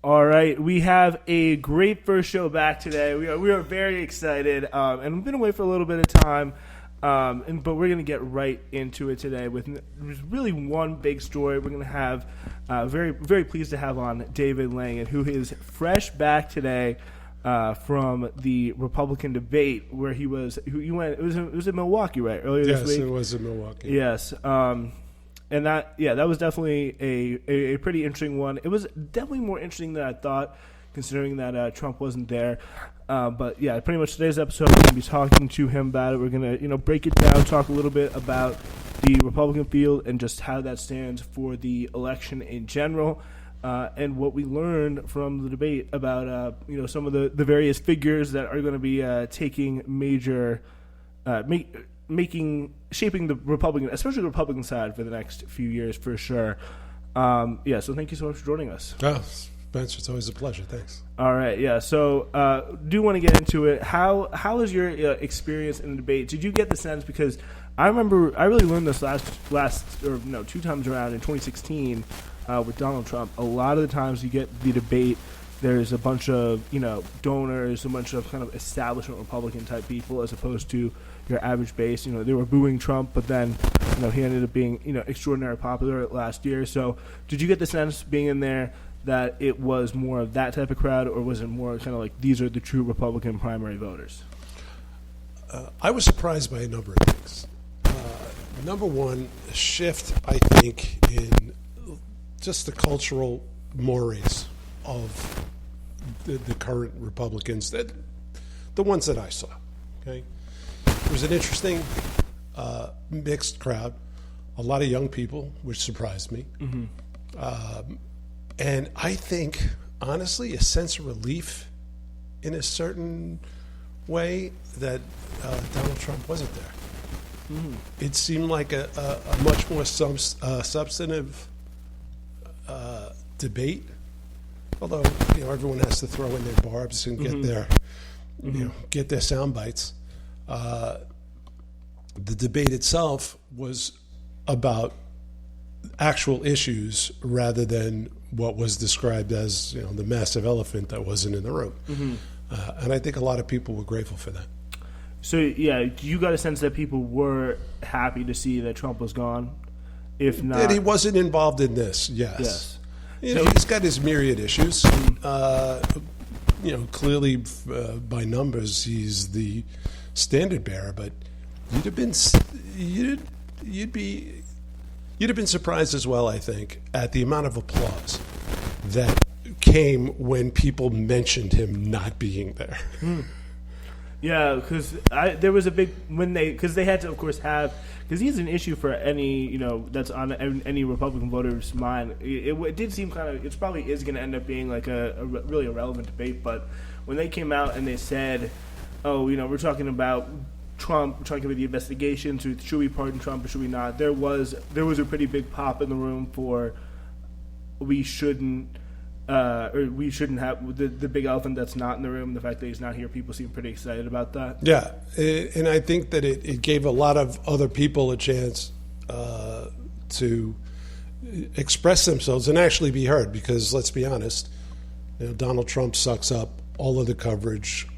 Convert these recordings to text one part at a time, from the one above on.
All right, we have a great first show back today. We are very excited, and we've been away for a little bit of time, but we're going to get right into it today with really one big story. We're going to have very very pleased to have on David Langan, who is fresh back today from the Republican debate where he was. It was in Milwaukee, right, earlier this week. Yes, it was in Milwaukee. Yes. And that was definitely a pretty interesting one. It was definitely more interesting than I thought, considering that Trump wasn't there. But yeah, pretty much today's episode, we're going to be talking to him about it. We're going to break it down, talk a little bit about the Republican field and just how that stands for the election in general, and what we learned from the debate about some of the various figures that are going to be taking major shaping the Republican, especially the Republican side, for the next few years for sure. So thank you so much for joining us. Oh, Spencer, it's always a pleasure. Thanks. All right, yeah. So do want to get into it. How was your experience in the debate? Did you get the sense, because I remember I really learned this two times around in 2016 with Donald Trump. A lot of the times you get the debate, there's a bunch of donors, a bunch of kind of establishment Republican type people, as opposed to your average base. They were booing Trump, but then he ended up being extraordinarily popular last year. So did you get the sense being in there that it was more of that type of crowd, or was it more kind of like these are the true Republican primary voters? I was surprised by a number of things. Number one, a shift, I think, in just the cultural mores of the current Republicans, the ones that I saw. Okay, it was an interesting mixed crowd, a lot of young people, which surprised me, and I think, honestly, a sense of relief in a certain way that Donald Trump wasn't there. It seemed like a much more substantive debate. Although everyone has to throw in their barbs and get their sound bites. The debate itself was about actual issues rather than what was described as the massive elephant that wasn't in the room. And I think a lot of people were grateful for that. So yeah, you got a sense that people were happy to see that Trump was gone, if not that he wasn't involved in this. Yes. He's got his myriad issues. Clearly, by numbers, he's the standard bearer. But you'd have been surprised as well, I think, at the amount of applause that came when people mentioned him not being there. Yeah, because there was a big because they had to, of course, because he's an issue for any that's on any Republican voter's mind. It did seem kind of it probably is going to end up being like a really irrelevant debate. But when they came out and they said, "Oh, we're talking about Trump, we're talking about the investigations. Should we pardon Trump or should we not?" There was a pretty big pop in the room for we shouldn't have the big elephant that's not in the room. The fact that he's not here, people seem pretty excited about that. Yeah, and I think that it gave a lot of other people a chance to express themselves and actually be heard. Because let's be honest, Donald Trump sucks up all of the coverage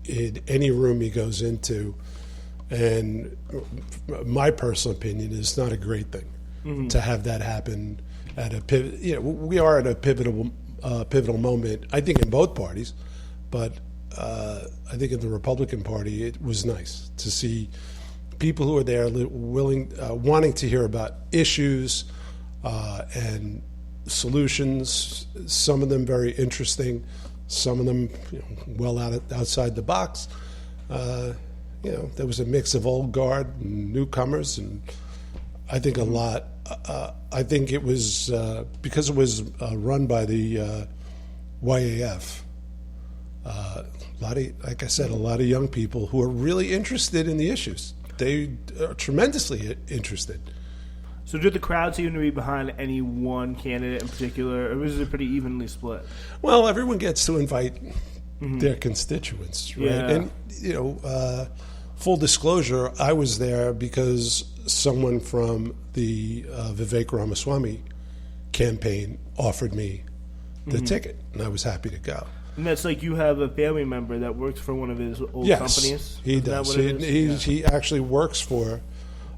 in any room he goes into, and my personal opinion is not a great thing to have that happen. We are at a pivotal moment, I think, in both parties, but I think in the Republican Party, it was nice to see people who are there wanting to hear about issues and solutions. Some of them very interesting, some of them outside the box. There was a mix of old guard and newcomers, and I think a lot. I think it was because it was run by the YAF. Like I said, a lot of young people who are really interested in the issues. They are tremendously interested. So did the crowd seem to be behind any one candidate in particular, or was it pretty evenly split? Well, everyone gets to invite their constituents, right? Yeah. And, full disclosure, I was there because someone from the Vivek Ramaswamy campaign offered me the ticket, and I was happy to go. And that's like you have a family member that works for one of his old companies? He does. He actually works for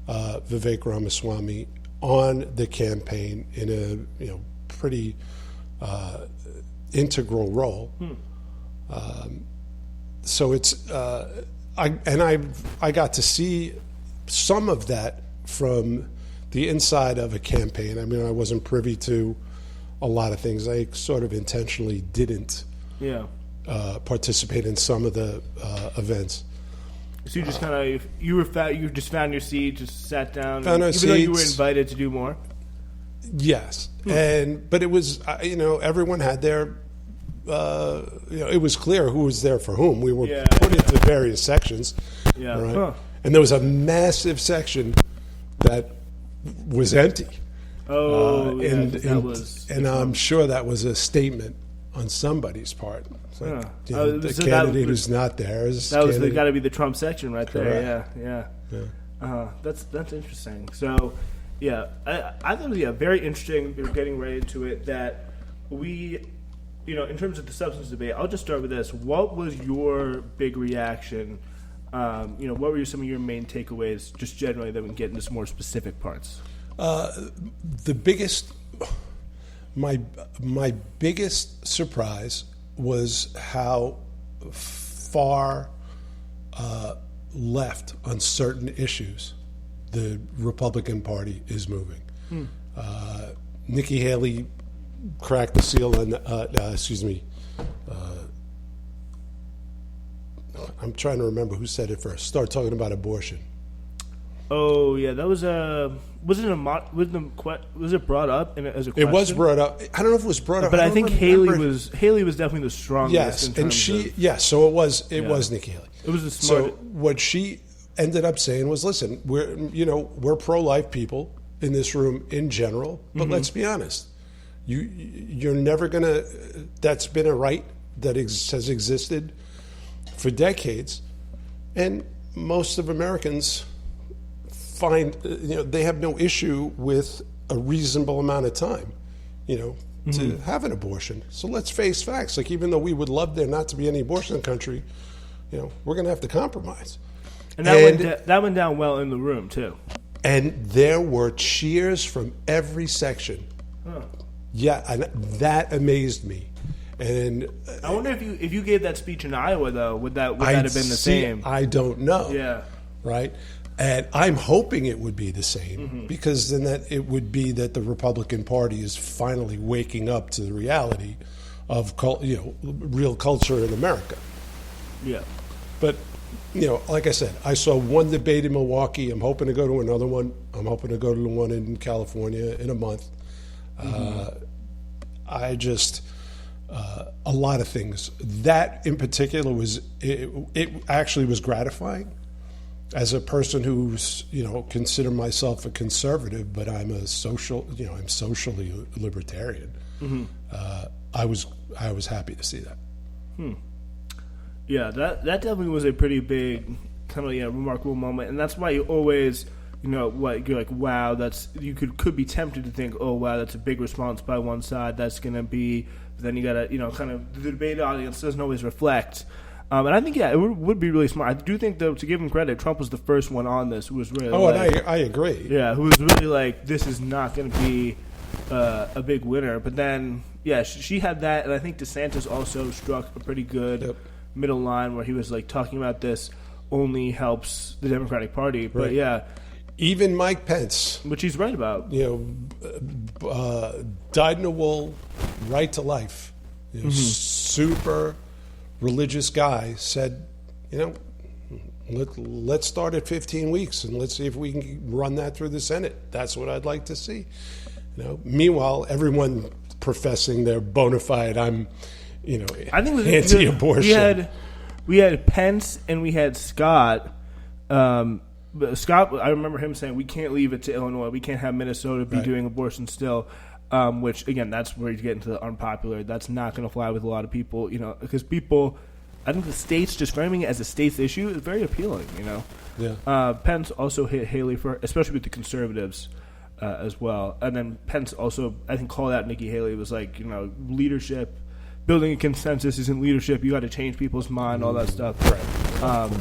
Vivek Ramaswamy on the campaign in a pretty integral role. So it's I got to see some of that from the inside of a campaign. I mean, I wasn't privy to a lot of things. I sort of intentionally didn't participate in some of the events. So you just kind of you just found your seat, just sat down, found our even though you were seats. invited to do more. Yes, but it was everyone had their it was clear who was there for whom. We were put into various sections, right? And there was a massive section that was empty. And I'm sure that was a statement on somebody's part. It's like, the candidate who's not there is that was got to be the Trump section right there. Yeah. That's interesting. So, I thought it was very interesting. We were getting right into it that we, in terms of the substance debate. I'll just start with this. What was your big reaction? What were some of your main takeaways, just generally, that we can get into some more specific parts? The biggest, my biggest surprise was how far left on certain issues the Republican Party is moving. Nikki Haley cracked the seal on, I'm trying to remember who said it first. Start talking about abortion. Oh yeah, that was was it brought up as a question? It was brought up. I don't know if it was brought up, but I think Haley was definitely the strongest. Yes, and so it was Nikki Haley. It was the smart. So what she ended up saying was, "Listen, we're pro-life people in this room in general, but let's be honest. You're never gonna. That's been a right that has existed for decades, and most of Americans find they have no issue with a reasonable amount of time, to have an abortion. So let's face facts. Like, even though we would love there not to be any abortion in the country, we're going to have to compromise." And that went down well in the room too. And there were cheers from every section. Yeah, and that amazed me. And I wonder if you gave that speech in Iowa, though, would that have been the same? I don't know. Yeah. Right? And I'm hoping it would be the same, because then it would be that the Republican Party is finally waking up to the reality of real culture in America. Yeah. But like I said, I saw one debate in Milwaukee. I'm hoping to go to another one. I'm hoping to go to the one in California in a month. I just a lot of things. That in particular was it actually was gratifying. As a person who's, consider myself a conservative, but I'm I'm socially libertarian. I was happy to see that. Yeah, that definitely was a pretty big, kind of remarkable moment, and that's why you always, you're like, wow, you could be tempted to think, oh wow, that's a big response by one side. That's gonna be, but then you gotta, kind of the debate audience doesn't always reflect. And I think, it would be really smart. I do think, though, to give him credit, Trump was the first one on this who was really and I agree. Yeah, who was really like, this is not going to be a big winner. But then, she had that, and I think DeSantis also struck a pretty good middle line where he was like talking about this only helps the Democratic Party. But even Mike Pence, which he's right about, dyed in the wool, right to life, super religious guy, said, let's start at 15 weeks and let's see if we can run that through the Senate. That's what I'd like to see. Meanwhile, everyone professing their bona fide, I think anti-abortion. We had Pence and we had Scott. Scott, I remember him saying, we can't leave it to Illinois. We can't have Minnesota be doing abortion still. Which, again, that's where you get into the unpopular. That's not going to fly with a lot of people, because people, I think the states, just framing it as a states issue is very appealing, Yeah. Pence also hit Haley for, especially with the conservatives. as well. And then Pence also, I think, called out Nikki Haley. It was like, leadership, building a consensus isn't leadership. You got to change people's mind, all that stuff. Right.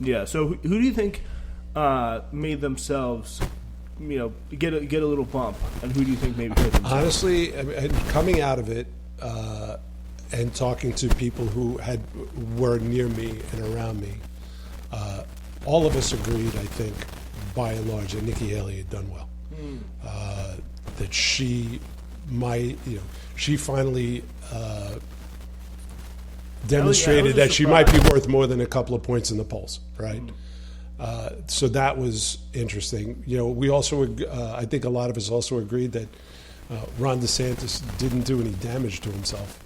Yeah. So who do you think made themselves, get a little bump, and who do you think maybe hurt themselves? Honestly, coming out of it and talking to people who were near me and around me, all of us agreed, I think, by and large, that Nikki Haley had done well. That she might, she finally demonstrated that she might be worth more than a couple of points in the polls, right? So that was interesting. We also, I think a lot of us also agreed that Ron DeSantis didn't do any damage to himself.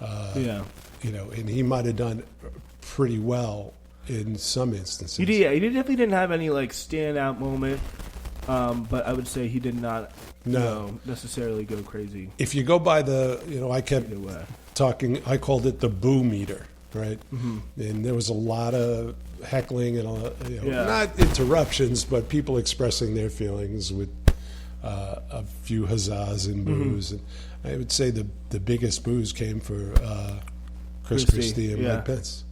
And he might have done pretty well in some instances. He definitely didn't have any standout moment, but I would say he did not necessarily go crazy. If you go by I kept talking, I called it the boo meter, right? Mm-hmm. And there was a lot of heckling and not interruptions, but people expressing their feelings with a few huzzas and boos. And I would say the biggest boos came for Chris Christie and Mike Pence.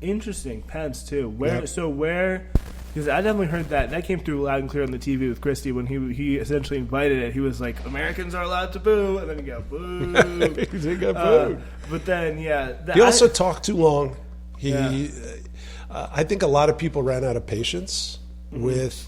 Interesting. Pence, too. Where... Because I definitely heard that. That came through loud and clear on the TV with Christie when he essentially invited it. He was like, Americans are allowed to boo. And then he got boo. He got booed. But then, he also talked too long. I think a lot of people ran out of patience with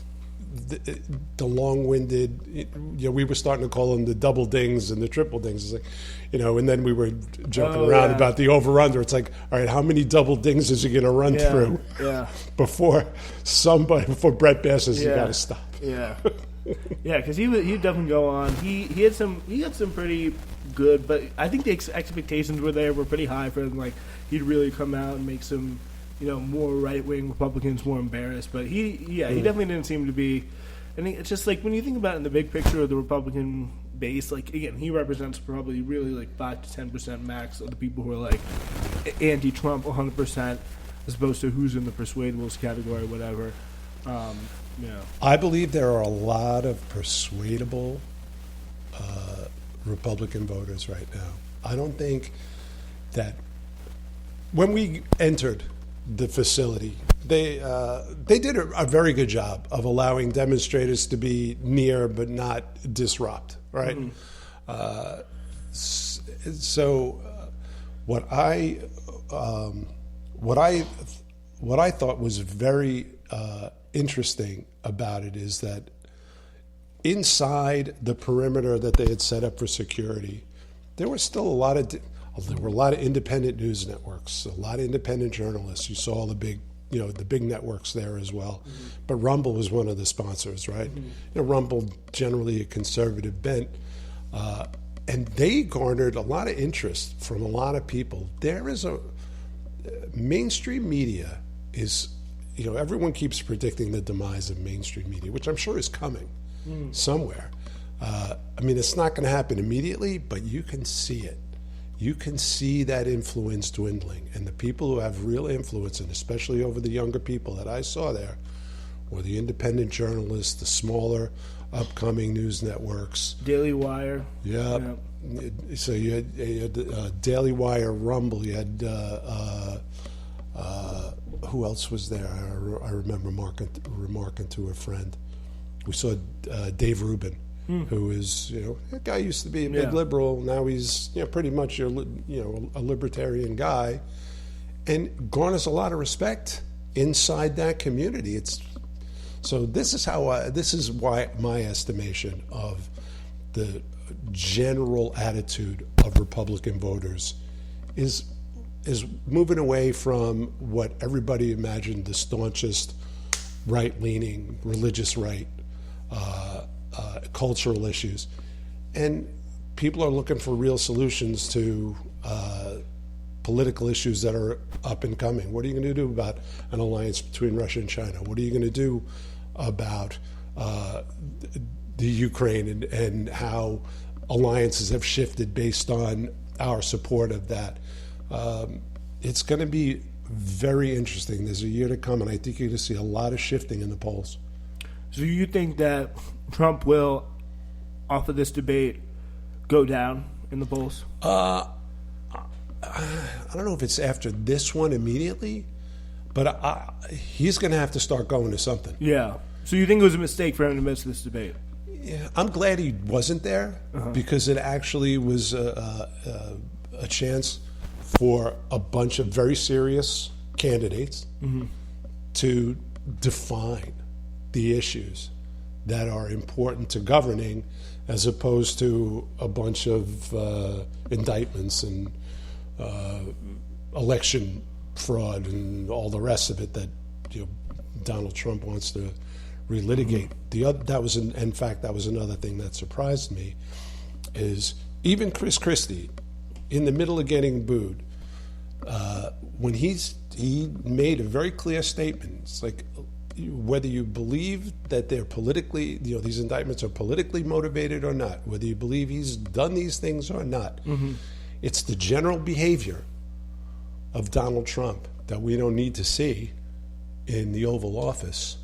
the long-winded, we were starting to call them the double dings and the triple dings. It's like, and then we were joking around about the over-under. It's like, all right, how many double dings is he going to run through before Brett Bass says, you got to stop? Yeah. Yeah, because he'd definitely go on. He had some pretty good, but I think the expectations were pretty high for him. Like, he'd really come out and make some, more right-wing Republicans more embarrassed. But he definitely didn't seem to be. And it's just like when you think about it in the big picture of the Republican base, again, he represents probably really 5 to 10% max of the people who are anti-Trump 100%, as opposed to who's in the persuadables category, whatever. I believe there are a lot of persuadable Republican voters right now. I don't think that when we entered the facility, they did a very good job of allowing demonstrators to be near but not disrupt, right? Mm-hmm. So what I thought was very interesting about it is that inside the perimeter that they had set up for security, there was still a lot of independent news networks, a lot of independent journalists. You saw the big networks there as well. Mm-hmm. But Rumble was one of the sponsors, right? Mm-hmm. Rumble, generally a conservative bent, and they garnered a lot of interest from a lot of people. There is mainstream media is, everyone keeps predicting the demise of mainstream media, which I'm sure is coming somewhere. It's not going to happen immediately, but you can see it. You can see that influence dwindling. And the people who have real influence, and especially over the younger people that I saw there, were the independent journalists, the smaller, upcoming news networks. Daily Wire. Yeah. So you had Daily Wire, Rumble. You had, who else was there? I remember remarking to a friend. We saw Dave Rubin. Who is, that guy used to be a big liberal. Now he's, pretty much a libertarian guy, and garners a lot of respect inside that community. So this is why my estimation of the general attitude of Republican voters is moving away from what everybody imagined the staunchest right-leaning religious right. Cultural issues, and people are looking for real solutions to political issues that are up and coming. What are you going to do about an alliance between Russia and China? What are you going to do about the Ukraine and how alliances have shifted based on our support of that? It's going to be very interesting. There's a year to come, and I think you're going to see a lot of shifting in the polls. So you think that Trump will, off of this debate, go down in the polls? I don't know if it's after this one immediately, but he's going to have to start going to something. Yeah. So you think it was a mistake for him to miss this debate? Yeah, I'm glad he wasn't there because it actually was a chance for a bunch of very serious candidates to define the issues that are important to governing, as opposed to a bunch of indictments and election fraud and all the rest of it that Donald Trump wants to relitigate. That was in fact that was another thing that surprised me, is even Chris Christie, in the middle of getting booed, when he made a very clear statement. It's like, whether you believe that they're politically, these indictments are politically motivated or not, whether you believe he's done these things or not, it's the general behavior of Donald Trump that we don't need to see in the Oval Office.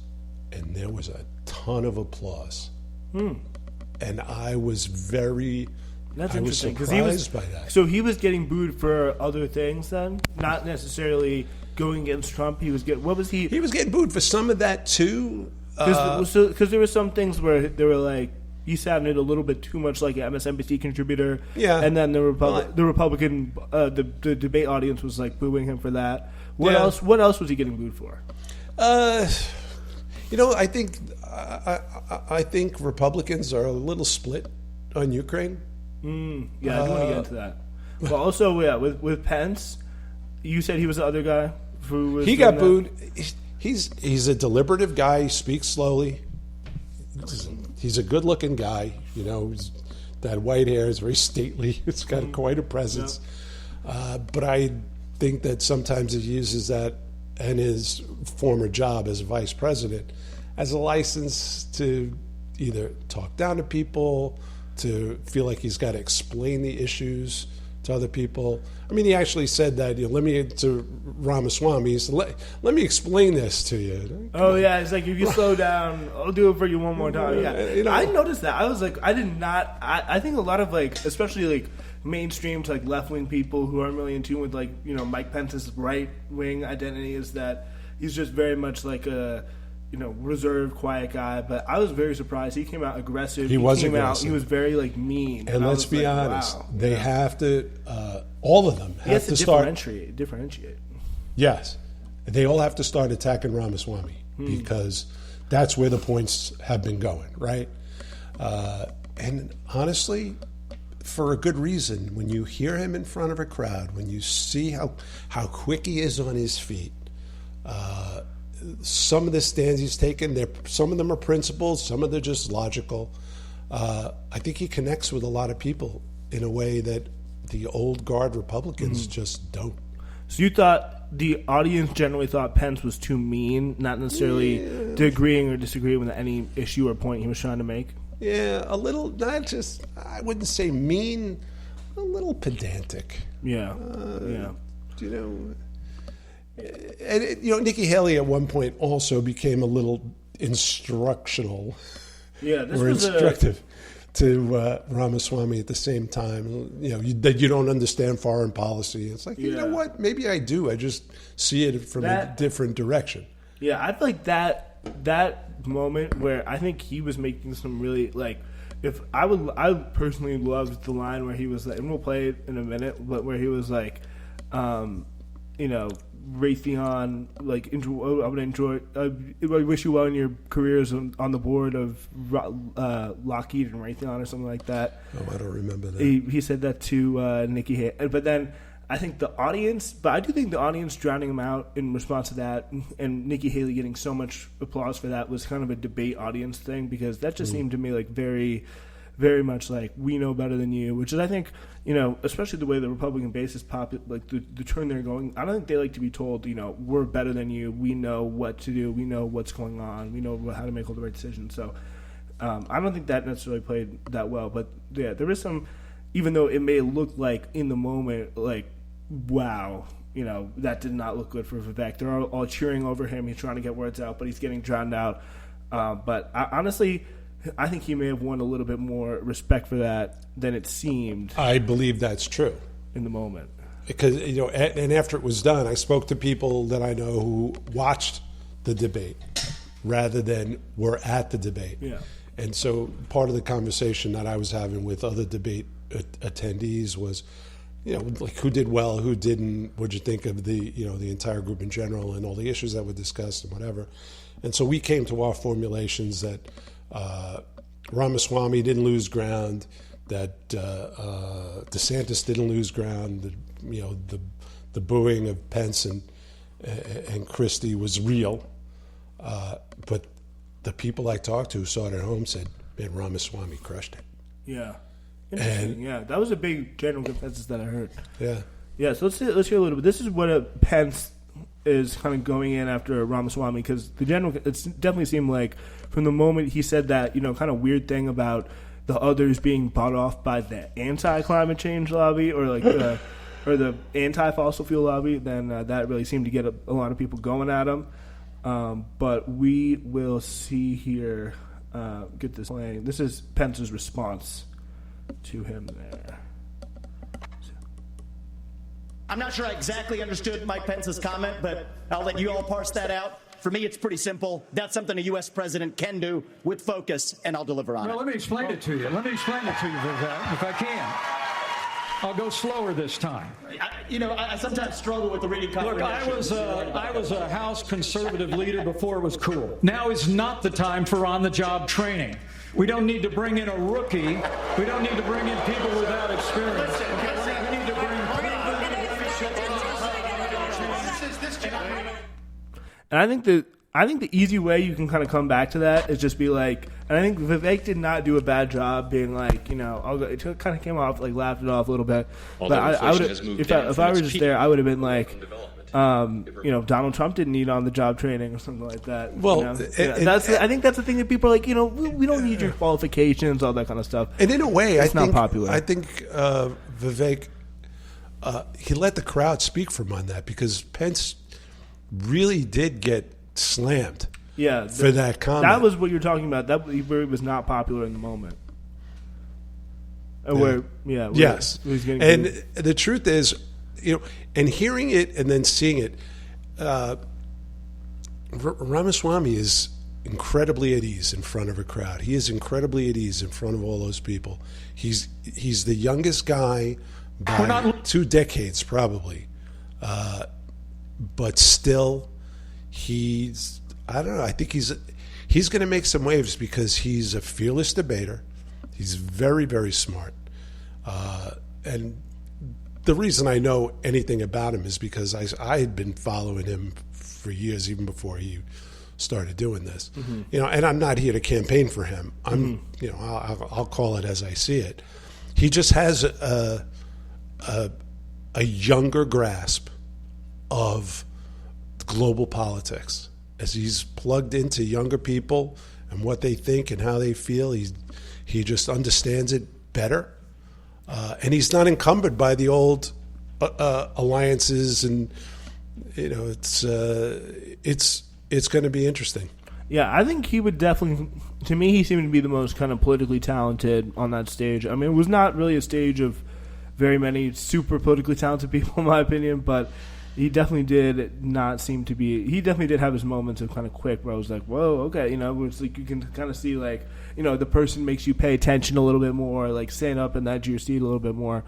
And there was a ton of applause. And I was That's interesting, because surprised by that. So he was getting booed for other things then, not necessarily going against Trump. He was what was he? He was getting booed for some of that too. Because there were some things where they were like, he sounded a little bit too much like an MSNBC contributor. Yeah. And then the Republican the debate audience was like booing him for that. What else was he getting booed for? I think Republicans are a little split on Ukraine. Yeah, I do want to get into that. But also, with Pence, you said he was the other guy who was. He got booed. He's a deliberative guy. He speaks slowly. He's a good-looking guy. He's that white hair is very stately. It's got quite a presence. But I think that sometimes he uses that and his former job as vice president as a license to either talk down to people, to feel like he's got to explain the issues to other people. I mean, he actually said that, to Ramaswamy, he said, let me explain this to you. Oh, yeah, it's like, if you slow down, I'll do it for you one more time. Yeah, I noticed that. I was like, I did not, I think a lot of, like, especially, like, mainstream to, like, left-wing people who aren't really in tune with, like, Mike Pence's right-wing identity is that he's just very much like a, reserved, quiet guy. But I was very surprised. He came out aggressive. He was aggressive. He was very, like, mean. And let's be honest, wow. They have to, all of them have to start. Differentiate. Yes. They all have to start attacking Ramaswamy because that's where the points have been going, right? And honestly, for a good reason, when you hear him in front of a crowd, when you see how quick he is on his feet, some of the stands he's taken, some of them are principled, some of them are just logical. I think he connects with a lot of people in a way that the old guard Republicans just don't. So you thought the audience generally thought Pence was too mean, not necessarily agreeing or disagreeing with any issue or point he was trying to make? Yeah, a little, not just, I wouldn't say mean, a little pedantic. Yeah. And Nikki Haley at one point also became a little instructional. Yeah, this or was instructive to Ramaswamy at the same time. That you don't understand foreign policy. It's like, you know what? Maybe I do. I just see it from a different direction. Yeah, I feel like that moment where I think he was making some really, like, I personally loved the line where he was like, and we'll play it in a minute, but where he was like, Raytheon, like, I would enjoy. I wish you well in your careers on the board of Lockheed and Raytheon or something like that. Oh, I don't remember that. He said that to Nikki Haley, but then I think the audience drowning him out in response to that, and Nikki Haley getting so much applause for that was kind of a debate audience thing, because that just seemed to me like very, very much like, we know better than you, which is, I think, especially the way the Republican base is like the turn they're going. I don't think they like to be told, we're better than you. We know what to do. We know what's going on. We know how to make all the right decisions. So I don't think that necessarily played that well. But yeah, there is some, even though it may look like in the moment, like, wow, that did not look good for Vivek. They're all cheering over him. He's trying to get words out, but he's getting drowned out. But honestly, I think he may have won a little bit more respect for that than it seemed. I believe that's true in the moment. Because, and after it was done, I spoke to people that I know who watched the debate rather than were at the debate. Yeah. And so part of the conversation that I was having with other debate attendees was, like who did well, who didn't, what'd you think of the entire group in general and all the issues that were discussed and whatever. And so we came to our formulations that Ramaswamy didn't lose ground, that DeSantis didn't lose ground, the booing of Pence and Christie was real. But the people I talked to who saw it at home said, man, Ramaswamy crushed it. Yeah. Interesting. Yeah, that was a big general consensus that I heard. Yeah. Yeah, so let's hear a little bit. This is what Pence is kind of going in after Ramaswamy, because it definitely seemed like from the moment he said that, kind of weird thing about the others being bought off by the anti-climate change lobby or like or the anti-fossil fuel lobby, then that really seemed to get a lot of people going at him. But we will see here, get this playing. This is Pence's response to him there. I'm not sure I exactly understood Mike Pence's comment, but I'll let you all parse that out. For me, it's pretty simple. That's something a U.S. president can do with focus, and I'll deliver on it. Well, let me explain it to you. Vivek, if I can. I'll go slower this time. I sometimes struggle with the reading comprehension. Look, I was a House conservative leader before it was cool. Now is not the time for on-the-job training. We don't need to bring in a rookie. We don't need to bring in people without experience. We need to bring And I think the easy way you can kind of come back to that is just be like, and I think Vivek did not do a bad job being like, it kind of came off, like laughed it off a little bit. Although but I would, if I were just peak, there, I would have been like, Donald Trump didn't need on-the-job training or something like that. Well, I think that's the thing that people are like, we don't need your qualifications, all that kind of stuff. And in a way, it's not popular. I think Vivek, he let the crowd speak for him on that, because Pence really did get slammed. Yeah, for that comment. That was what you're talking about. That where it was not popular in the moment. Yes. And the truth is, and hearing it and then seeing it, Ramaswamy is incredibly at ease in front of a crowd. He is incredibly at ease in front of all those people. He's the youngest guy by 2 decades, probably. But still, I don't know. I think he's going to make some waves because he's a fearless debater. He's very, very smart. And the reason I know anything about him is because I had been following him for years, even before he started doing this. Mm-hmm. And I'm not here to campaign for him. I'll call it as I see it. He just has a younger grasp of global politics. As he's plugged into younger people and what they think and how they feel, he just understands it better. And he's not encumbered by the old alliances, and it's going to be interesting. Yeah, I think he would definitely. To me, he seemed to be the most kind of politically talented on that stage. I mean, it was not really a stage of very many super politically talented people, in my opinion, but he definitely did not seem to be. He definitely did have his moments of kind of quick where I was like, "Whoa, okay," where it's like you can kind of see like the person makes you pay attention a little bit more, like stand up in that your seat a little bit more.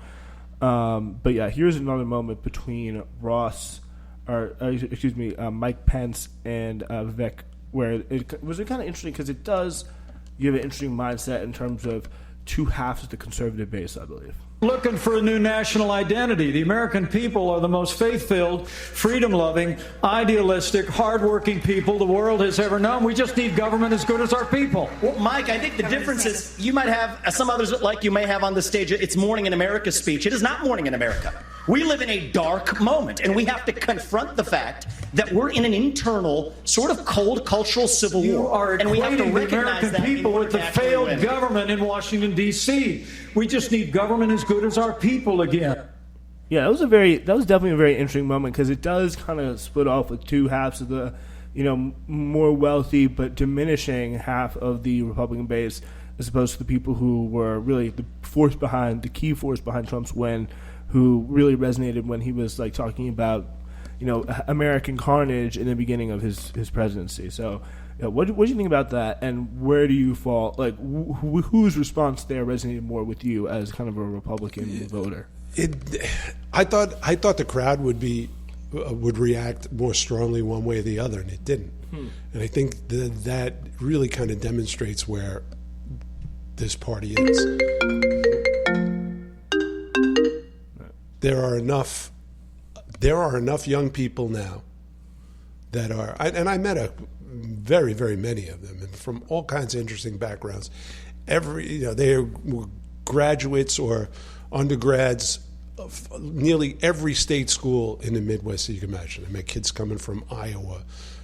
But yeah, here's another moment between Mike Pence and Vivek, where it was kind of interesting because it does give an interesting mindset in terms of two halves of the conservative base, I believe. Looking for a new national identity. The American people are the most faith-filled, freedom-loving, idealistic, hardworking people the world has ever known. We just need government as good as our people. Well, Mike, I think the difference is you might have, some others like you may have on the stage, it's Morning in America speech. It is not Morning in America. We live in a dark moment, and we have to confront the fact that we're in an internal, sort of cold cultural civil You war. are And we have to equating the recognize American that people with the failed government in Washington, D.C. We just need government as good as our people again. Yeah, that was definitely a very interesting moment because it does kind of split off with two halves of the more wealthy, but diminishing half of the Republican base, as opposed to the people who were really the key force behind Trump's win, who really resonated when he was like talking about, American carnage in the beginning of his presidency. So, what do you think about that, and where do you fall? Like, whose response there resonated more with you as kind of a Republican voter? I thought the crowd would react more strongly one way or the other, and it didn't. And I think that really kind of demonstrates where this party is. There are enough young people now that are, and I met very, very many of them, and from all kinds of interesting backgrounds. They were graduates or undergrads of nearly every state school in the Midwest that you can imagine. I met kids coming from Iowa,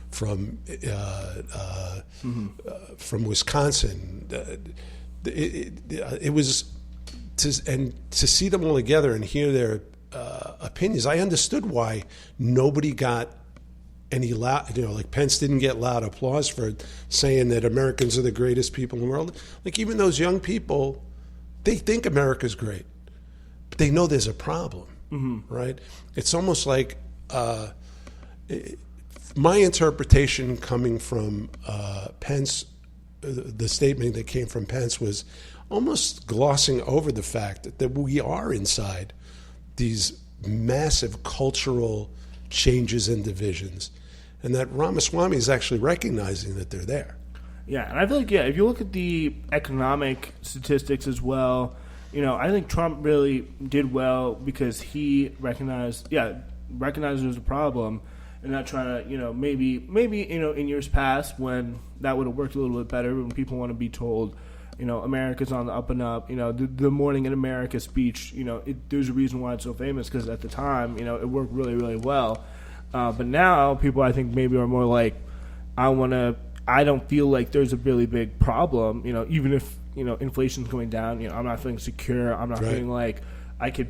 from Wisconsin. It was to see them all together and hear their opinions. I understood why nobody got any loud, like Pence didn't get loud applause for saying that Americans are the greatest people in the world. Like, even those young people, they think America's great, but they know there's a problem, right? It's almost like my interpretation coming from Pence, the statement that came from Pence was almost glossing over the fact that we are inside these massive cultural changes and divisions, and that Ramaswamy is actually recognizing that they're there. Yeah, and I feel like, if you look at the economic statistics as well, I think Trump really did well because he recognized there's a problem, and not trying to, maybe in years past when that would have worked a little bit better, when people want to be told, America's on the up and up. The Morning in America speech, there's a reason why it's so famous, because at the time, it worked really, really well. But now people, I think, maybe are more like, I don't feel like there's a really big problem, even if, inflation's going down, I'm not feeling secure. I'm not feeling like I could,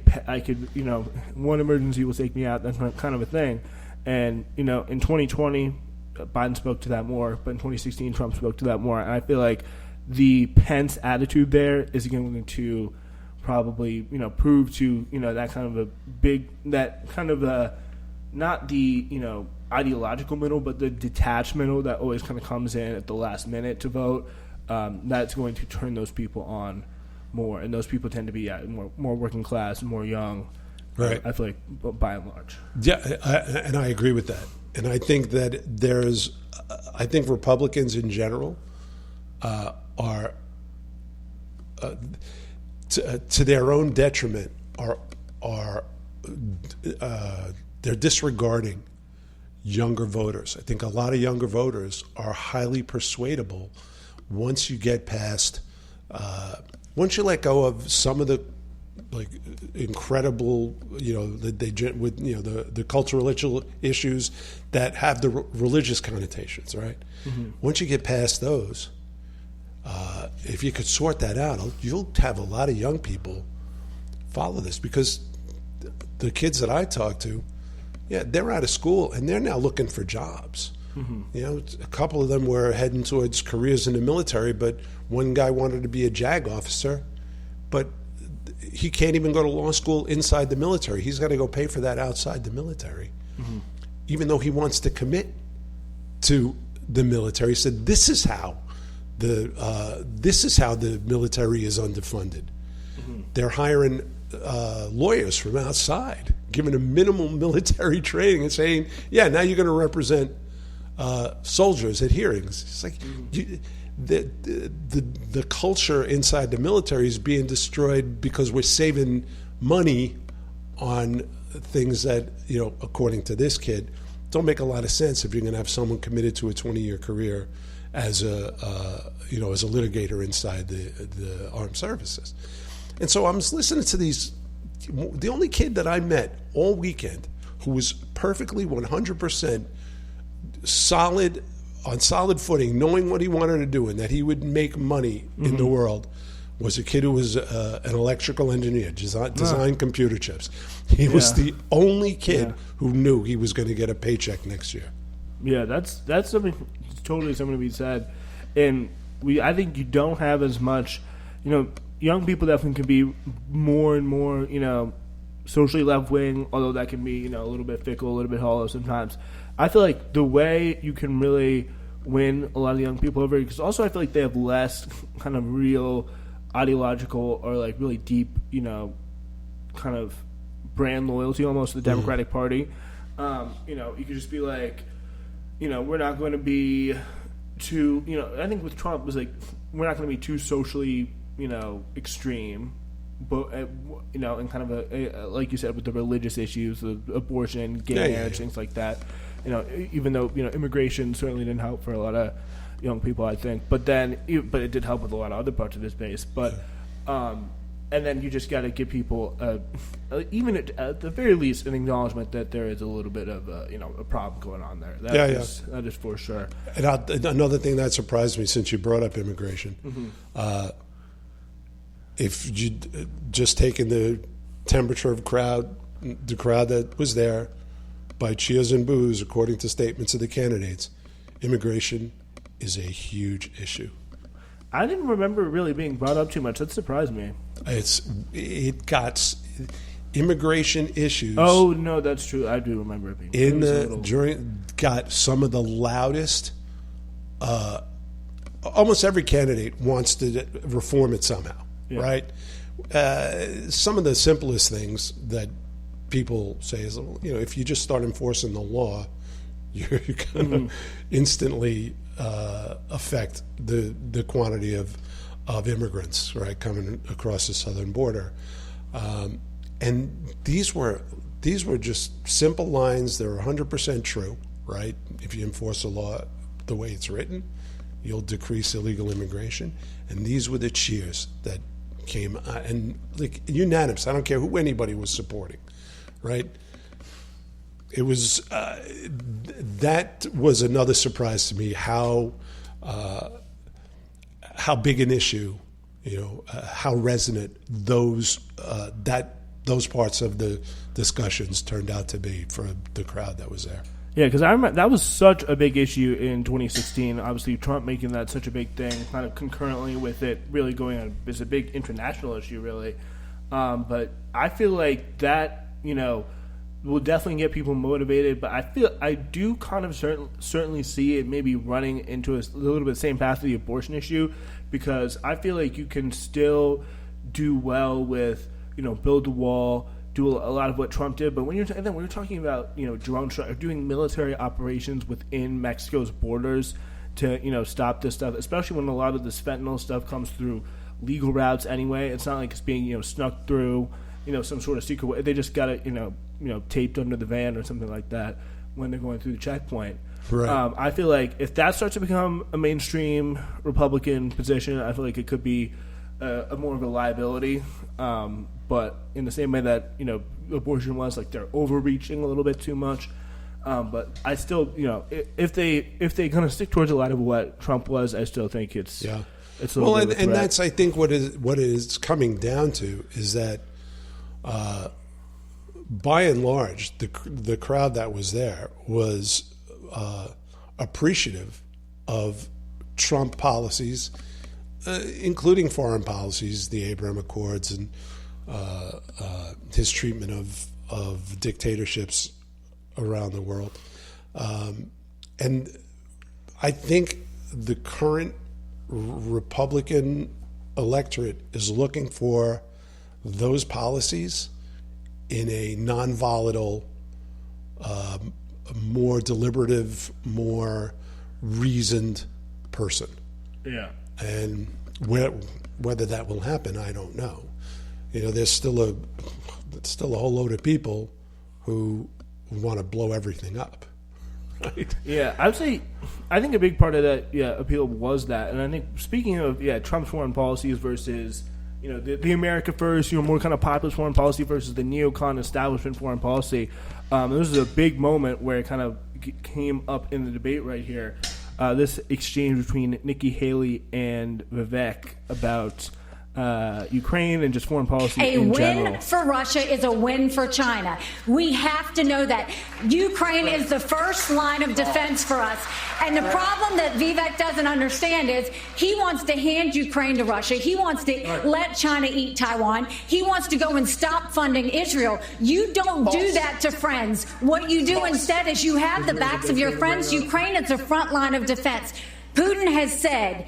one emergency will take me out, that kind of a thing. And, in 2020, Biden spoke to that more, but in 2016, Trump spoke to that more. And I feel like the Pence attitude there is going to probably, prove to, that kind of a big, that kind of a, not the, ideological middle, but the detached middle that always kind of comes in at the last minute to vote. That's going to turn those people on more. And those people tend to be more working class, more young. Right. I feel like by and large. Yeah, and I agree with that. And I think that I think Republicans in general are, to their own detriment, they're disregarding younger voters. I think a lot of younger voters are highly persuadable once you get past, once you let go of some of the incredible, the cultural issues that have the religious connotations, right? Mm-hmm. Once you get past those, if you could sort that out, you'll have a lot of young people follow this, because the kids that I talk to, they're out of school and they're now looking for jobs. Mm-hmm. A couple of them were heading towards careers in the military, but one guy wanted to be a JAG officer, but he can't even go to law school inside the military. He's got to go pay for that outside the military. Mm-hmm. Even though he wants to commit to the military, he said, this is how the military is underfunded. Mm-hmm. They're hiring lawyers from outside, giving them minimal military training and saying, now you're going to represent soldiers at hearings. It's like, the culture inside the military is being destroyed because we're saving money on things that, according to this kid, don't make a lot of sense if you're going to have someone committed to a 20-year career as a litigator inside the armed services. And so I was listening to these. The only kid that I met all weekend who was perfectly 100% solid, on solid footing, knowing what he wanted to do and that he would make money in the world, was a kid who was an electrical engineer, designed computer chips. He was the only kid who knew he was going to get a paycheck next year. Yeah, that's something totally something to be said, and I think you don't have as much. Young people definitely can be more and more socially left wing, although that can be a little bit fickle, a little bit hollow sometimes. I feel like the way you can really win a lot of young people over, because also I feel like they have less kind of real ideological or like really deep kind of brand loyalty almost to the Democratic Party. You could just be like, we're not going to be too, I think with Trump it was like, we're not going to be too socially, extreme, but, and kind of a like you said, with the religious issues, the abortion, gay marriage, things like that. Even though, immigration certainly didn't help for a lot of young people, I think, but it did help with a lot of other parts of his base. But, and then you just got to give people, even at the very least, an acknowledgement that there is a little bit of a problem going on there. That is for sure. And another thing that surprised me, since you brought up immigration, if you just taken the temperature of the crowd that was there, by cheers and boos, according to statements of the candidates, immigration is a huge issue. I didn't remember it really being brought up too much. That surprised me. It got immigration issues. Oh no, that's true. I do remember it being got some of the loudest. Almost every candidate wants to reform it somehow, right? Some of the simplest things that people say is, if you just start enforcing the law, you're going to instantly affect the quantity of immigrants, right, coming across the southern border. And these were just simple lines. They're 100% true, right? If you enforce the law the way it's written, you'll decrease illegal immigration. And these were the cheers that came, and like unanimous. I don't care who anybody was supporting. Right, it was that was another surprise to me how big an issue, how resonant those parts of the discussions turned out to be for the crowd that was there. Yeah, because I remember that was such a big issue in 2016. Obviously, Trump making that such a big thing, kind of concurrently with it really going on. It's a big international issue, really. But I feel like that. Will definitely get people motivated, but I do kind of certainly see it maybe running into a little bit the same path to the abortion issue, because I feel like you can still do well with build the wall, do a lot of what Trump did, but when you're talking about drone strike, doing military operations within Mexico's borders to stop this stuff, especially when a lot of this fentanyl stuff comes through legal routes anyway. It's not like it's being snuck through some sort of secret way. They just got it taped under the van or something like that when they're going through the checkpoint. Right. I feel like if that starts to become a mainstream Republican position, I feel like it could be a more of a liability. But in the same way that abortion was, like they're overreaching a little bit too much. But I still, if they're going to stick towards a lot of what Trump was, I still think it's a little bit of a threat. And that's I think what is coming down to is that. By and large, the crowd that was there was appreciative of Trump policies, including foreign policies, the Abraham Accords, and his treatment of dictatorships around the world. And I think the current Republican electorate is looking for those policies in a non-volatile, more deliberative, more reasoned person. Yeah. And whether that will happen, I don't know. There's still a whole load of people who want to blow everything up. Right? Yeah, I think a big part of that appeal was that. And I think speaking of Trump's foreign policies versus the America First, more kind of populist foreign policy versus the neocon establishment foreign policy. This is a big moment where it kind of came up in the debate right here. This exchange between Nikki Haley and Vivek about Ukraine and just foreign policy A in win general. for Russia is a win for China. We have to know that. Ukraine is the first line of defense for us. And the problem that Vivek doesn't understand is he wants to hand Ukraine to Russia. He wants to let China eat Taiwan. He wants to go and stop funding Israel. You don't do that to friends. What you do instead is you have the backs of your friends. Ukraine is the front line of defense. Putin has said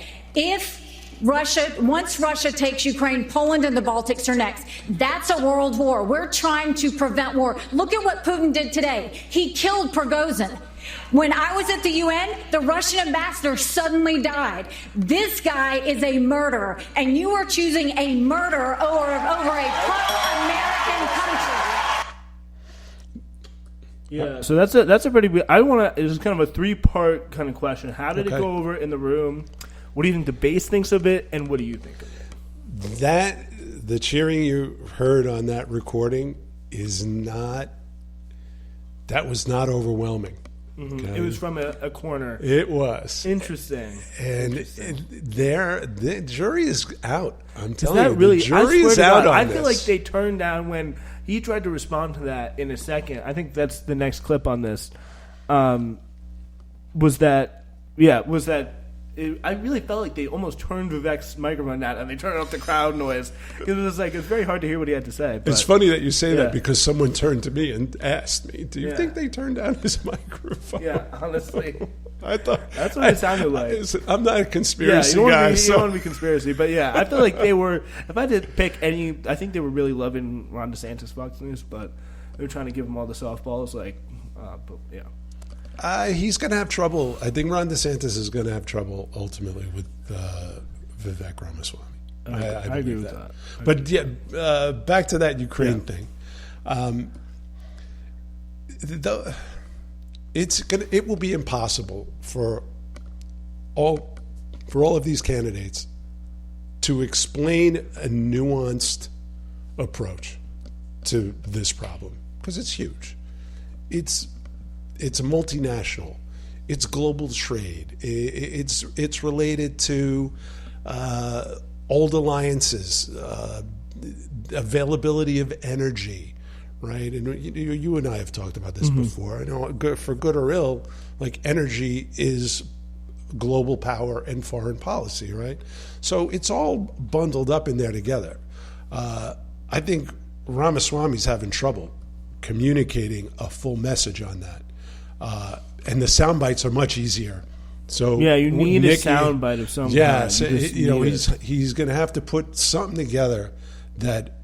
once Russia takes Ukraine, Poland and the Baltics are next. That's a world war. We're trying to prevent war. Look at what Putin did today. He killed Prigozhin. When I was at the UN, the Russian ambassador suddenly died. This guy is a murderer, and you are choosing a murderer over a pro-American country. Yeah, so that's a pretty. I want to. It's kind of a 3-part kind of question. How did it go over in the room? What do you think the base thinks of it, and what do you think of it? The cheering you heard on that recording that was not overwhelming. Mm-hmm. Okay? It was from a corner. It was. Interesting. And the jury is out. I'm telling you, really, the jury is out on this. I feel like they turned down when he tried to respond to that in a second. I think that's the next clip on this. I really felt like they almost turned Vivek's microphone down and they turned off the crowd noise. It was it's very hard to hear what he had to say. But, it's funny that you say that because someone turned to me and asked me, do you think they turned down his microphone? Yeah, honestly. I thought that's what it sounded like. I'm not a conspiracy guy. You don't want to be conspiracy. But yeah, I feel like they were, if I had to pick any, I think they were really loving Ron DeSantis Fox News, but they were trying to give him all the softballs. But yeah. He's going to have trouble. I think Ron DeSantis is going to have trouble ultimately with Vivek Ramaswamy. I agree with that. But back to that Ukraine thing. It will be impossible for all of these candidates to explain a nuanced approach to this problem because it's huge. It's multinational. It's global trade. It's related to old alliances, availability of energy, right? And you and I have talked about this before. I know, for good or ill, energy is global power and foreign policy, right? So it's all bundled up in there together. I think Ramaswamy's having trouble communicating a full message on that. And the sound bites are much easier. So you need a sound bite of some kind. Yeah, so he's going to have to put something together that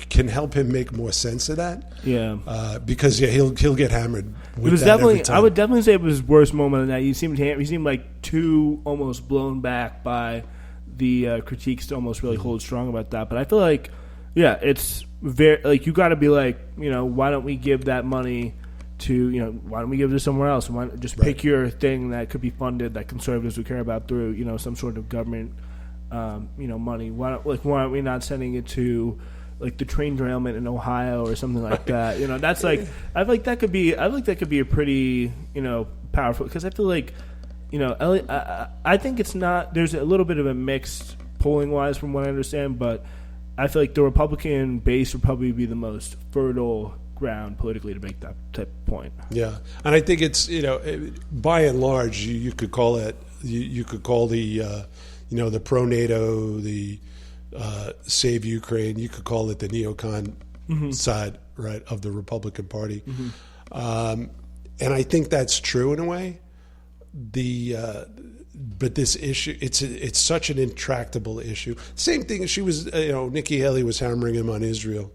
can help him make more sense of that. Yeah, because he'll get hammered. With it was that definitely. every time. I would definitely say it was his worst moment of that. He seemed like too almost blown back by the critiques to almost really hold strong about that. But I feel like, it's very you got to be why don't we give that money to why don't we give it to somewhere else? Why not just pick your thing that could be funded that conservatives would care about through some sort of government money. Why aren't we not sending it to the train derailment in Ohio or something like that? That's I feel like that could be a pretty powerful, because I feel like I think it's not, there's a little bit of a mixed polling wise from what I understand, but I feel like the Republican base would probably be the most fertile ground politically to make that type of point. Yeah, and I think it's by and large you could call it you could call the the pro NATO, the save Ukraine, you could call it the neocon side, right, of the Republican Party, and I think that's true in a way. But this issue, it's such an intractable issue. Same thing. She was Nikki Haley was hammering him on Israel.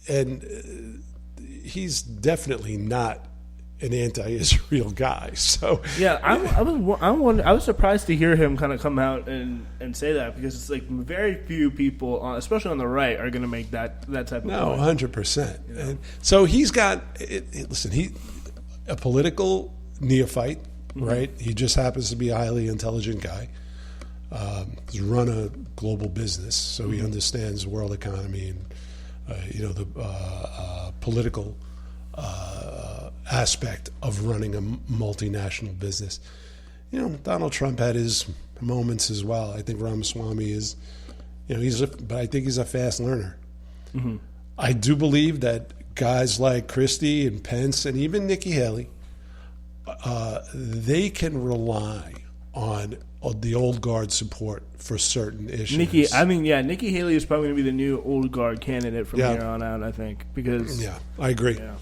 And he's definitely not an anti-Israel guy. So I was surprised to hear him kind of come out and say that, because it's very few people, especially on the right, are going to make that type of point. 100%. And so he's got listen. A political neophyte, right? He just happens to be a highly intelligent guy. He's run a global business, so he understands the world economy and the political aspect of running a multinational business. Donald Trump had his moments as well. I think Ramaswamy is but I think he's a fast learner. Mm-hmm. I do believe that guys like Christie and Pence and even Nikki Haley, they can rely on the old guard support for certain issues. Nikki Haley is probably going to be the new old guard candidate from here on out, I think. Because I agree. Yeah.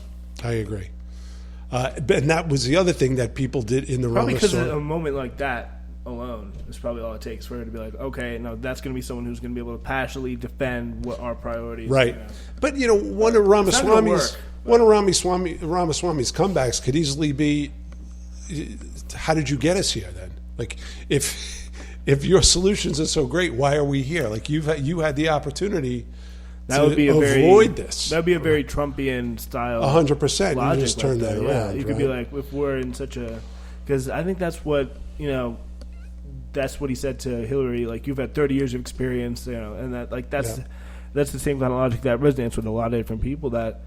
I agree. And that was the other thing that people did in the probably because Ramaswamy. a moment like that alone is probably all it takes for her to be like, okay, no, that's going to be someone who's going to be able to passionately defend what our priorities Right. are. But, one of Ramaswamy's comebacks could easily be, how did you get us here then? Like, if your solutions are so great, why are we here? Like, you had the opportunity that to would be avoid this. That would be a very Trumpian style 100%. You just turn like that around. Yeah, you could be right? like, if we're in such a... Because I think that's what, that's what he said to Hillary. Like, you've had 30 years of experience, and that's the same kind of logic that resonates with a lot of different people that,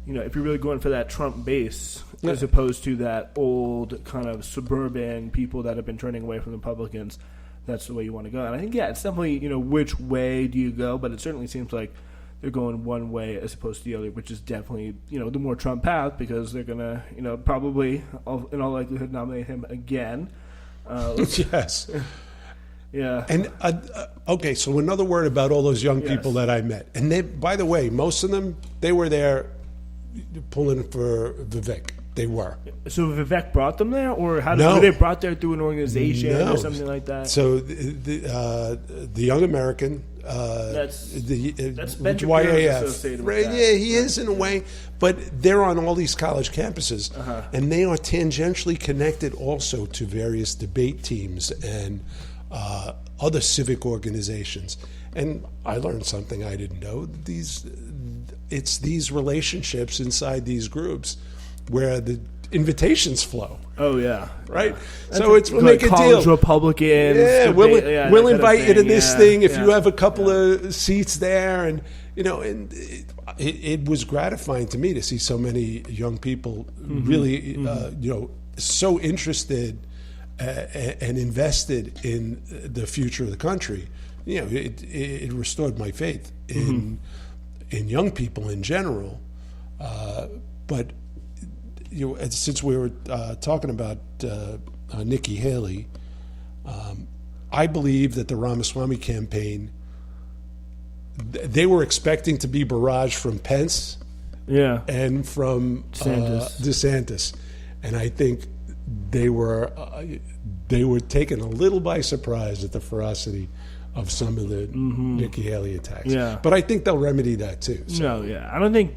if you're really going for that Trump base as opposed to that old kind of suburban people that have been turning away from the Republicans, that's the way you want to go. And I think, it's definitely, which way do you go? But it certainly seems like they're going one way as opposed to the other, which is definitely, the more Trump path, because they're going to, probably, in all likelihood, nominate him again. Yes. Yeah. And, okay, so another word about all those young people that I met. And they, by the way, most of them, they were there pulling for Vivek. They were. So Vivek brought them there, or were they brought there through an organization or something like that? So the Young American, that's YAF, Ben Shapiro's associated with that. Yeah, he is in a way, but they're on all these college campuses, and they are tangentially connected also to various debate teams and other civic organizations. And I learned something I didn't know. It's these relationships inside these groups where the invitations flow. Oh yeah, right. That's so we'll make a college deal. Republicans. Yeah, we'll invite you to this thing if yeah. you have a couple of seats there, and and it was gratifying to me to see so many young people really, so interested and invested in the future of the country. It restored my faith in young people in general, but. Since we were talking about Nikki Haley, I believe that the Ramaswamy campaign, they were expecting to be barraged from Pence and from DeSantis. And I think they were taken a little by surprise at the ferocity of some of the Nikki Haley attacks. Yeah. But I think they'll remedy that too. So. No, I don't think...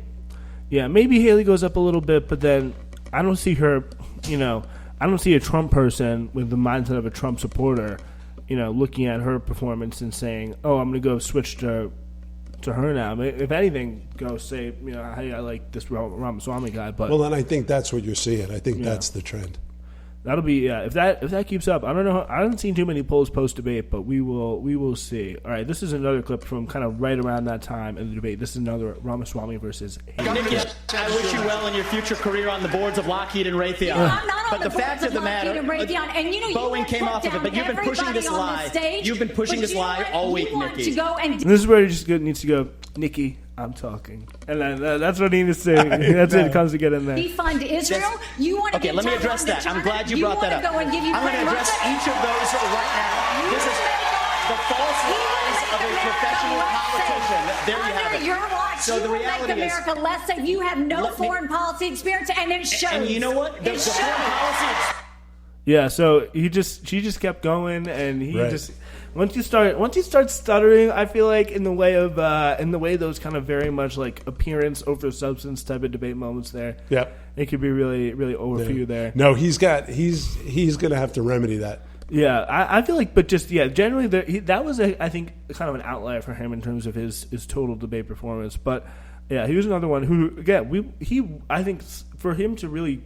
Yeah, maybe Haley goes up a little bit, but then I don't see her, I don't see a Trump person with the mindset of a Trump supporter, looking at her performance and saying, oh, I'm going to go switch to her now. If anything, go say, hey, I like this Ramaswamy guy. But well, then I think that's what you're seeing. I think that's the trend. That'll be if that keeps up. I don't know. I haven't seen too many polls post debate, but we will see. All right, this is another clip from kind of right around that time in the debate. This is another Ramaswamy versus Haley. Nikki, I wish you well in your future career on the boards of Lockheed and Raytheon. I'm not on but the fact of the matter, and Boeing came off of it. But you've been pushing this lie. You've been pushing this lie all week, Nikki. And this is where he just needs to go, Nikki. I'm talking, and that's what he needs to say. That's it. It comes to get in there. Defund Israel. You want to okay? Let me address that. I'm glad you brought that up. I'm going to address each of those right now. This is the false lies of a professional politician. There you have it. Your watch, so the reality make America less safe. You have no foreign policy experience, and it shows. And you know what? The foreign policy. Yeah. So she just kept going, and he just. Once you start stuttering, I feel like in the way those kind of very much like appearance over substance type of debate moments there, it could be really really over for you there. No, he's going to have to remedy that. Yeah, I feel like, but just generally that was I think kind of an outlier for him in terms of his total debate performance. But yeah, he was another one who again I think for him to really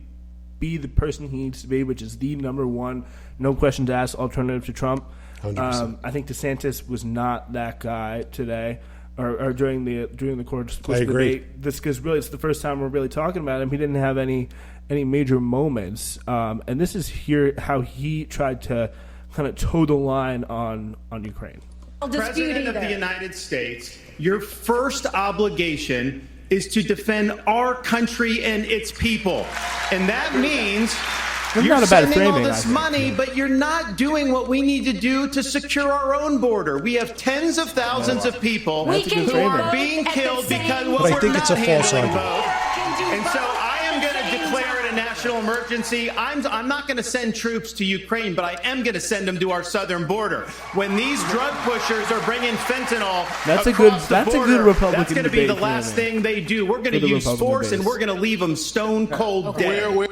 be the person he needs to be, which is the number one, no questions asked alternative to Trump. I think DeSantis was not that guy today, or during the course of the debate. This because really it's the first time we're really talking about him. He didn't have any major moments, and this is how he tried to kind of toe the line on Ukraine. President of the United States, your first obligation is to defend our country and its people. And that means you're sending all this money, but you're not doing what we need to do to secure our own border. We have tens of thousands of people who are being killed because we're not handling both. And so I am going to declare it a national emergency. I'm not going to send troops to Ukraine, but I am going to send them to our southern border. When these drug pushers are bringing fentanyl across the border, that's going to be the last thing they do. We're going to use force, and we're going to leave them stone cold dead.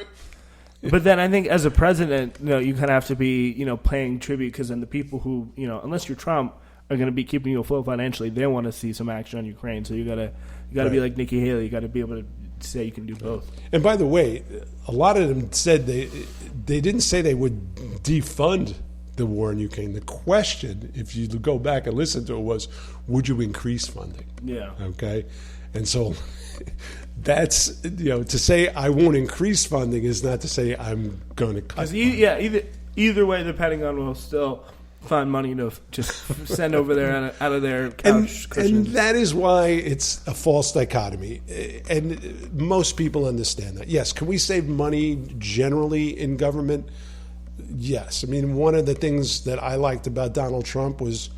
But then I think as a president, you kind of have to be, paying tribute, because then the people who, unless you're Trump, are going to be keeping you afloat financially. They want to see some action on Ukraine. So you got to be like Nikki Haley. You got to be able to say you can do both. And by the way, a lot of them said they didn't say they would defund the war in Ukraine. The question, if you go back and listen to it, was, would you increase funding? Yeah. Okay. And so that's, to say I won't increase funding is not to say I'm going to cut. Either way, the Pentagon will still find money to just send over there out of their couch cushions. And that is why it's a false dichotomy. And most people understand that. Yes, can we save money generally in government? Yes. I mean, one of the things that I liked about Donald Trump was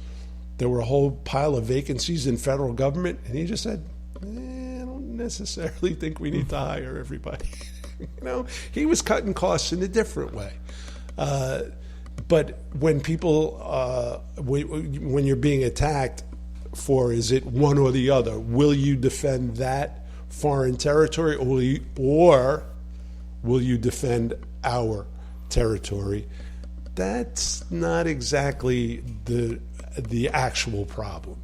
there were a whole pile of vacancies in federal government, and he just said, I don't necessarily think we need to hire everybody. He was cutting costs in a different way. But when people, when you're being attacked for, is it one or the other? Will you defend that foreign territory, or will you defend our territory? That's not exactly the actual problem.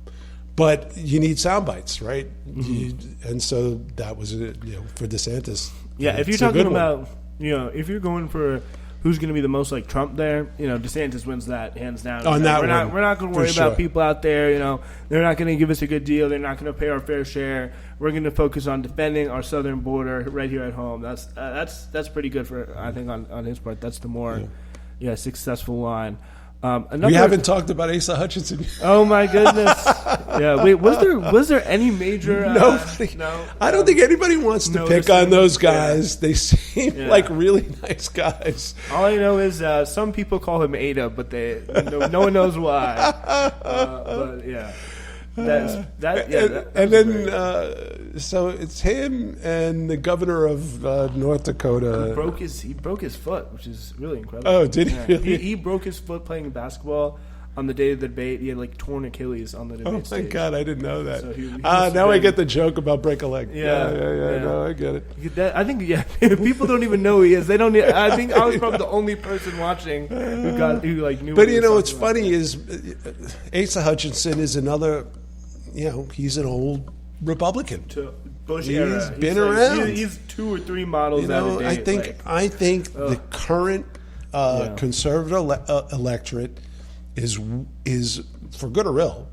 But you need sound bites, right? Mm-hmm. And so that was for DeSantis. Yeah, if you're talking about, if you're going for who's going to be the most like Trump there, DeSantis wins that hands down. We're not going to worry about people out there. They're not going to give us a good deal. They're not going to pay our fair share. We're going to focus on defending our southern border right here at home. That's pretty good for, I think, on his part. That's the more successful line. We haven't talked about Asa Hutchinson. Oh my goodness! Yeah, wait. Was there any major? Nobody. No. I don't think anybody wants to pick on those guys. Yeah. They seem like really nice guys. All I know is some people call him Ada, but no one knows why. But yeah. So it's him and the governor of North Dakota. He broke his foot, which is really incredible. Oh, did he? Really? He broke his foot playing basketball on the day of the debate. He had torn Achilles on the debate stage. Oh my God, I didn't know that. So now I get the joke about break a leg. Yeah. No, I get it. I think people don't even know who he is. They don't. I think I was probably the only person watching who knew. But what's funny is Asa Hutchinson is another. He's an old Republican. Bush he's era. Been around. He's 2 or 3 models out of date. I think the current conservative electorate is for good or ill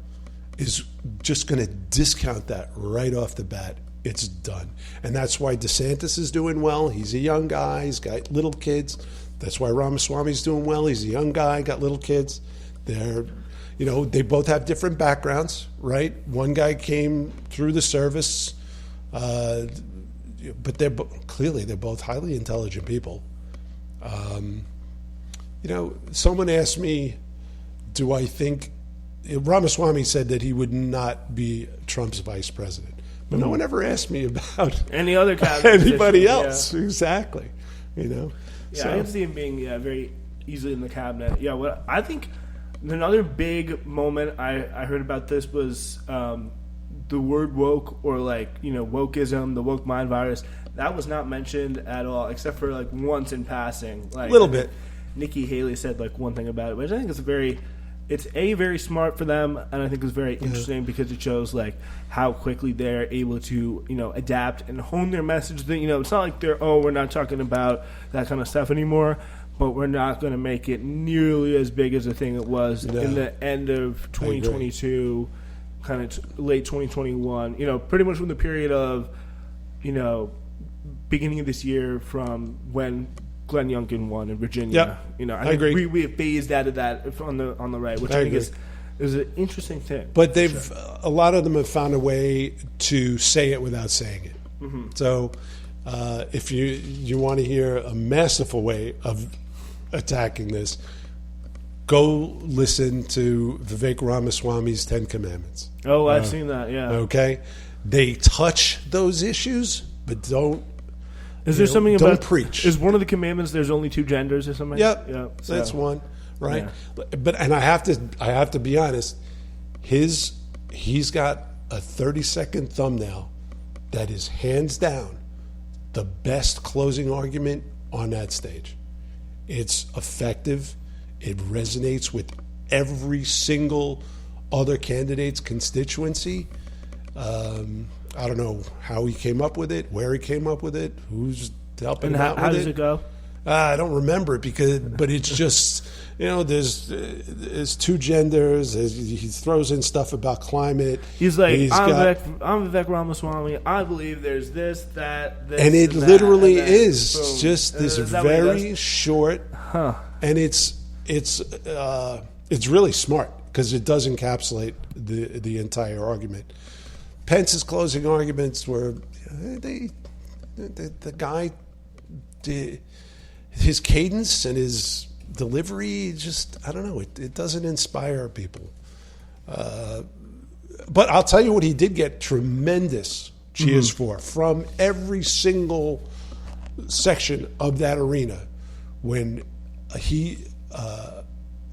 is just going to discount that right off the bat. It's done, and that's why DeSantis is doing well. He's a young guy. He's got little kids. That's why Ramaswamy's doing well. He's a young guy, got little kids. They both have different backgrounds, right? One guy came through the service, but they're both highly intelligent people. Someone asked me, do I think Ramaswamy said that he would not be Trump's vice president, but no one ever asked me about any other anybody else. Yeah. Exactly, Yeah, so. I can see him being very easily in the cabinet. Yeah, what I think. Another big moment I heard about this was the word woke, or wokeism, the woke mind virus. That was not mentioned at all, except for once in passing. A little bit. Nikki Haley said one thing about it, which I think is very smart for them, and I think it's very interesting because it shows how quickly they're able to adapt and hone their message. It's not like we're not talking about that kind of stuff anymore. But we're not going to make it nearly as big as the thing it was in the end of 2022, kind of late 2021. Pretty much from the period of, beginning of this year from when Glenn Youngkin won in Virginia. Yep. I think agree. We phased out of that on the right, which I think is is an interesting thing. But a lot of them have found a way to say it without saying it. Mm-hmm. So if you want to hear a masterful way of attacking this, go listen to Vivek Ramaswamy's 10 Commandments. Oh, I've seen that, yeah. Okay? They touch those issues, but don't. Is there something don't about preach? Is one of the commandments there's only 2 genders or something? Yep. So that's one, right? Yeah. But I have to be honest. He's got a 30-second thumbnail that is hands down the best closing argument on that stage. It's effective. It resonates with every single other candidate's constituency. I don't know how he came up with it, where he came up with it, who's helping him out with it. How does it go? I don't remember it but it's just, there's 2 genders. He throws in stuff about climate. He's like, I'm Vivek Ramaswamy. I believe there's this, this, and it literally is boom. just this very short, and it's really smart because it does encapsulate the entire argument. Pence's closing arguments were the guy did his cadence and his delivery. Just I don't know. It doesn't inspire people. But I'll tell you what he did get tremendous cheers for from every single section of that arena when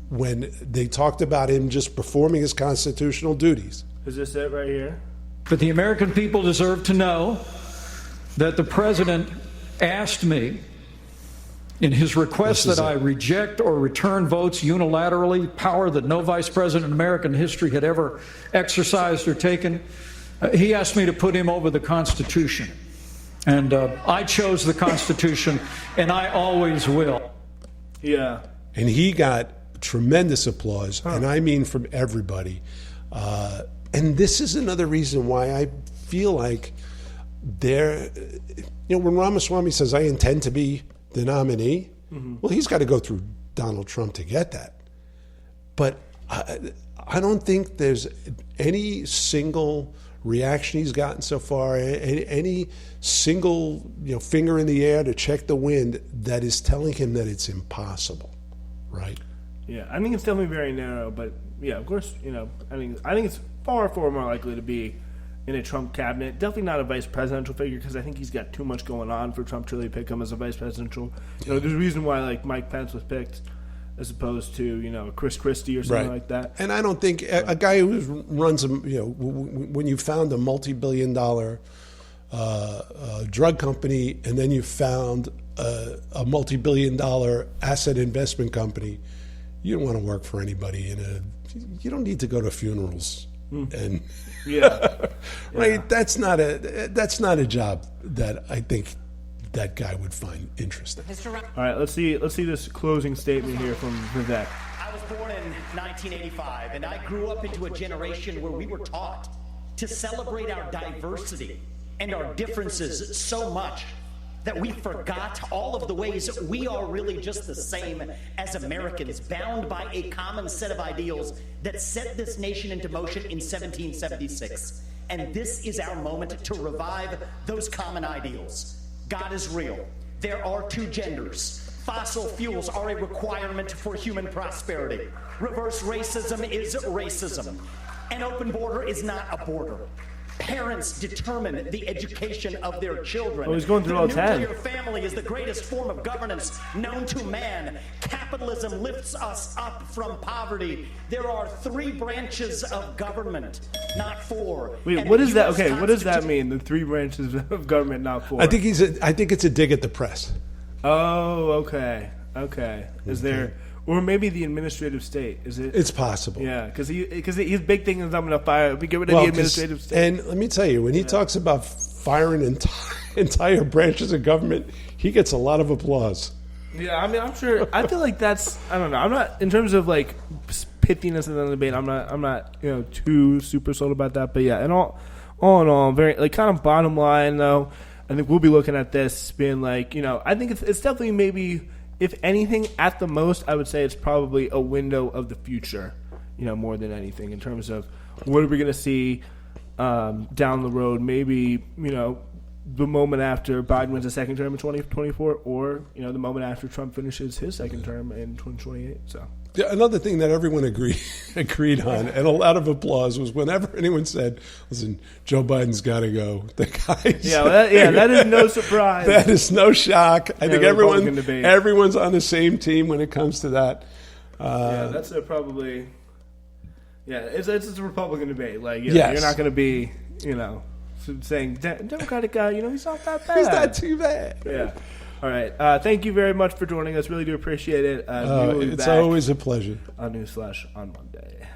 when they talked about him just performing his constitutional duties. Is this it right here? But the American people deserve to know that the president asked me in his request that I reject or return votes unilaterally, power that no vice president in American history had ever exercised or taken. He asked me to put him over the Constitution. And I chose the Constitution, and I always will. Yeah. And he got tremendous applause, and I mean from everybody. And this is another reason why I feel like when Ramaswamy says, I intend to be the nominee, well, he's got to go through Donald Trump to get that. But I don't think there's any single reaction he's gotten so far, any single finger in the air to check the wind that is telling him that it's impossible, right? Yeah, I think it's definitely very narrow, but yeah, of course, I think it's far more likely to be in a Trump cabinet. Definitely not a vice presidential figure because I think he's got too much going on for Trump to really pick him as a vice presidential. There's a reason why Mike Pence was picked as opposed to Chris Christie or something like that. And I don't think a guy who runs when you found a multi-billion-dollar drug company and then you found a multi-billion-dollar asset investment company, you don't want to work for anybody you don't need to go to funerals and right. That's not a job that I think that guy would find interesting. All right, let's see this closing statement here from Vivek. I was born in 1985, and I grew up into a generation where we were taught to celebrate our diversity and our differences so much that we forgot all of the ways we are really just the same as Americans, bound by a common set of ideals that set this nation into motion in 1776. And this is our moment to revive those common ideals. God is real. There are 2 genders. Fossil fuels are a requirement for human prosperity. Reverse racism is racism. An open border is not a border. Parents determine the education of their children. Oh, he's going through all 10. The nuclear family is the greatest form of governance known to man. Capitalism lifts us up from poverty. There are 3 branches of government, not 4. Wait, what is that? Okay, what does that mean? The 3 branches of government, not 4. I think it's a dig at the press. Oh, okay. Is there? Or maybe the administrative state. Is it? It's possible. Yeah, because his big thing is I'm going to fire. We get rid of the administrative state. And let me tell you, when he talks about firing entire branches of government, he gets a lot of applause. Yeah, I mean, I'm sure. I feel like that's. I don't know. I'm not in terms of pithiness in the debate. I'm not too super sold about that. But yeah, and all in all, very kind of bottom line though. I think we'll be looking at this being I think it's definitely maybe. If anything, at the most, I would say it's probably a window of the future. more than anything in terms of what are we going to see down the road? Maybe the moment after Biden wins a second term in 2024, or the moment after Trump finishes his second term in 2028. So. Yeah, another thing that everyone agreed on, and a lot of applause, was whenever anyone said, "Listen, Joe Biden's got to go," the guys. That is no surprise. That is no shock. I think everyone's on the same team when it comes to that. That's probably. Yeah, it's a Republican debate. Like, yes. You're not going to be, saying Democratic guy. He's not that bad. He's not too bad. Yeah. All right. Thank you very much for joining us. Really do appreciate it. It's always a pleasure. On Newsflash on Monday.